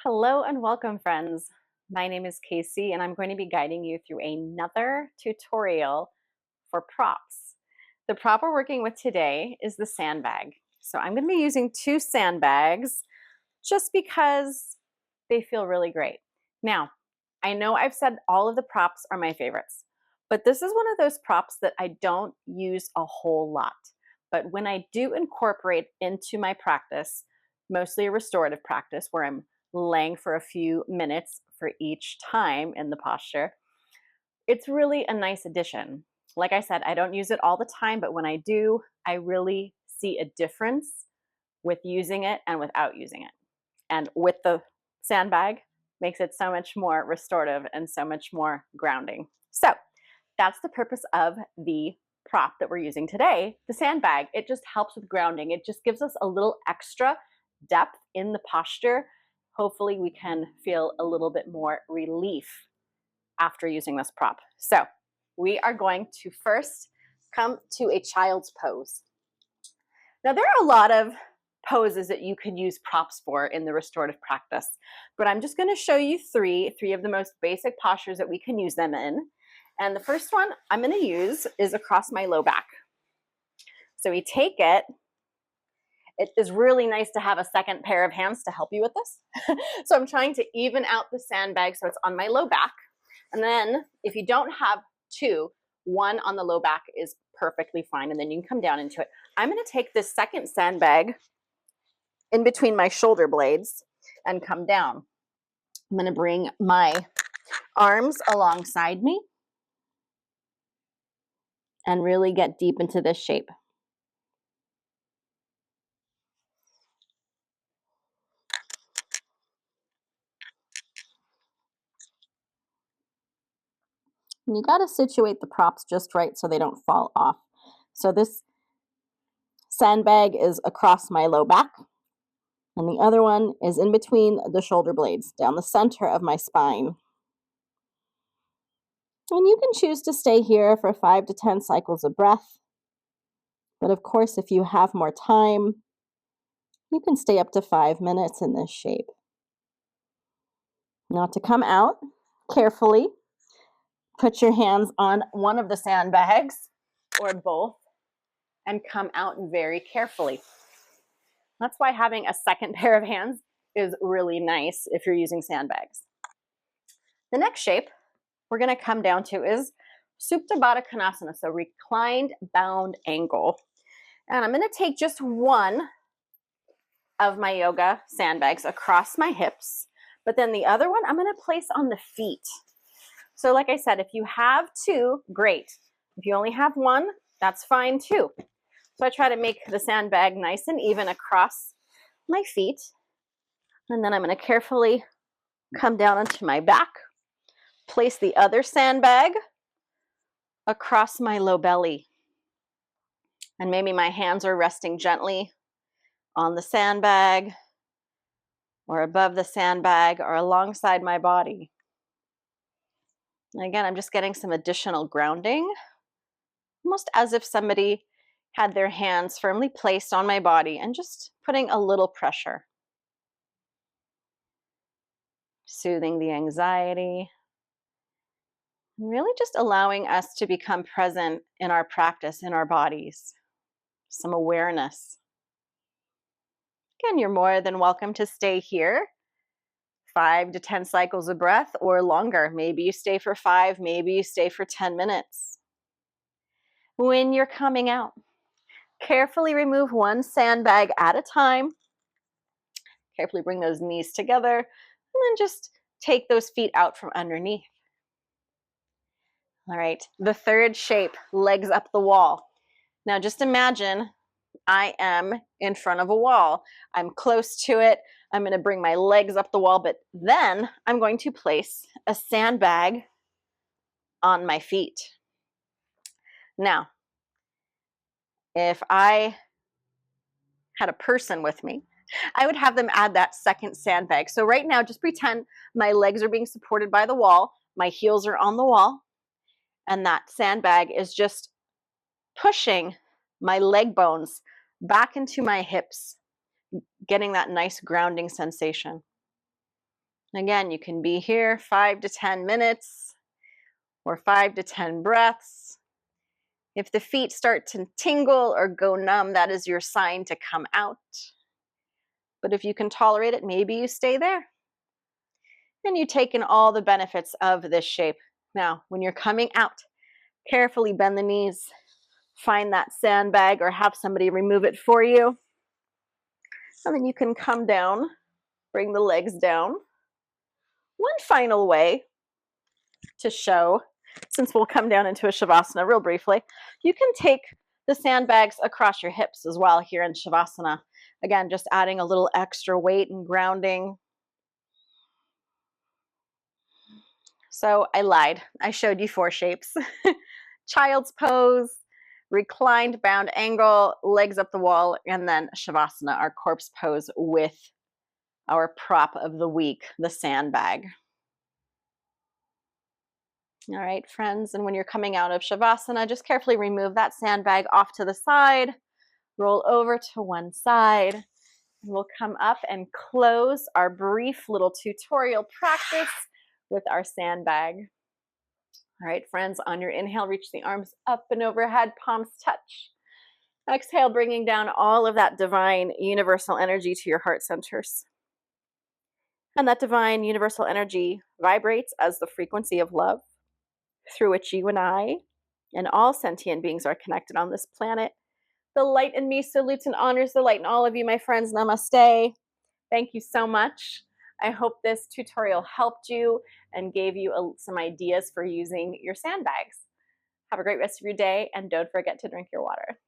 Hello and welcome, friends. My name is Casey, and I'm going to be guiding you through another tutorial for props. The prop we're working with today is the sandbag. So I'm going to be using two sandbags just because they feel really great. Now, I know I've said all of the props are my favorites, but this is one of those props that I don't use a whole lot. But when I do incorporate into my practice, mostly a restorative practice where I'm laying for a few minutes for each time in the posture, it's really a nice addition. Like I said, I don't use it all the time, but when I do, I really see a difference with using it and without using it. And with the sandbag, makes it so much more restorative and so much more grounding. So that's the purpose of the prop that we're using today, the sandbag. It just helps with grounding. It just gives us a little extra depth in the posture. Hopefully we can feel a little bit more relief after using this prop. So we are going to first come to a child's pose. Now there are a lot of poses that you can use props for in the restorative practice, but I'm just going to show you three of the most basic postures that we can use them in. And the first one I'm going to use is across my low back. So we take it. It is really nice to have a second pair of hands to help you with this. So I'm trying to even out the sandbag so it's on my low back. And then if you don't have two, one on the low back is perfectly fine. And then you can come down into it. I'm going to take this second sandbag in between my shoulder blades and come down. I'm going to bring my arms alongside me and really get deep into this shape. And you got to situate the props just right so they don't fall off. So this sandbag is across my low back, and the other one is in between the shoulder blades, down the center of my spine. And you can choose to stay here for 5 to 10 cycles of breath. But of course, if you have more time, you can stay up to 5 minutes in this shape. Now to come out, carefully put your hands on one of the sandbags or both and come out very carefully. That's why having a second pair of hands is really nice if you're using sandbags. The next shape we're going to come down to is Supta Baddha Konasana, so reclined bound angle. And I'm going to take just one of my yoga sandbags across my hips, but then the other one I'm going to place on the feet. So like I said, if you have two, great. If you only have one, that's fine too. So I try to make the sandbag nice and even across my feet. And then I'm going to carefully come down onto my back, place the other sandbag across my low belly. And maybe my hands are resting gently on the sandbag or above the sandbag or alongside my body. And again, I'm just getting some additional grounding, almost as if somebody had their hands firmly placed on my body and just putting a little pressure. Soothing the anxiety. And really just allowing us to become present in our practice, in our bodies. Some awareness. Again, you're more than welcome to stay here 5 to 10 cycles of breath or longer. Maybe you stay for 5, maybe you stay for 10 minutes. When you're coming out, carefully remove one sandbag at a time. Carefully bring those knees together and then just take those feet out from underneath. All right, the third shape, legs up the wall. Now just imagine I am in front of a wall. I'm close to it. I'm going to bring my legs up the wall, but then I'm going to place a sandbag on my feet. Now, if I had a person with me, I would have them add that second sandbag. So right now, just pretend my legs are being supported by the wall, my heels are on the wall, and that sandbag is just pushing my leg bones back into my hips, getting that nice grounding sensation. Again, you can be here 5 to 10 minutes or 5 to 10 breaths. If the feet start to tingle or go numb, that is your sign to come out. But if you can tolerate it, maybe you stay there. And you take in all the benefits of this shape. Now, when you're coming out, carefully bend the knees, find that sandbag or have somebody remove it for you. And then you can come down, bring the legs down. One final way to show, since we'll come down into a Shavasana real briefly, you can take the sandbags across your hips as well here in Shavasana. Again, just adding a little extra weight and grounding. So I lied. I showed you 4 shapes. Child's pose, reclined bound angle, legs up the wall, and then Shavasana, our corpse pose with our prop of the week, the sandbag. All right, friends, and when you're coming out of Shavasana, just carefully remove that sandbag off to the side, roll over to one side, and we'll come up and close our brief little tutorial practice with our sandbag. All right, friends, on your inhale, reach the arms up and overhead, palms touch. Exhale, bringing down all of that divine universal energy to your heart centers. And that divine universal energy vibrates as the frequency of love through which you and I and all sentient beings are connected on this planet. The light in me salutes and honors the light in all of you, my friends. Namaste. Thank you so much. I hope this tutorial helped you and gave you some ideas for using your sandbags. Have a great rest of your day, and don't forget to drink your water.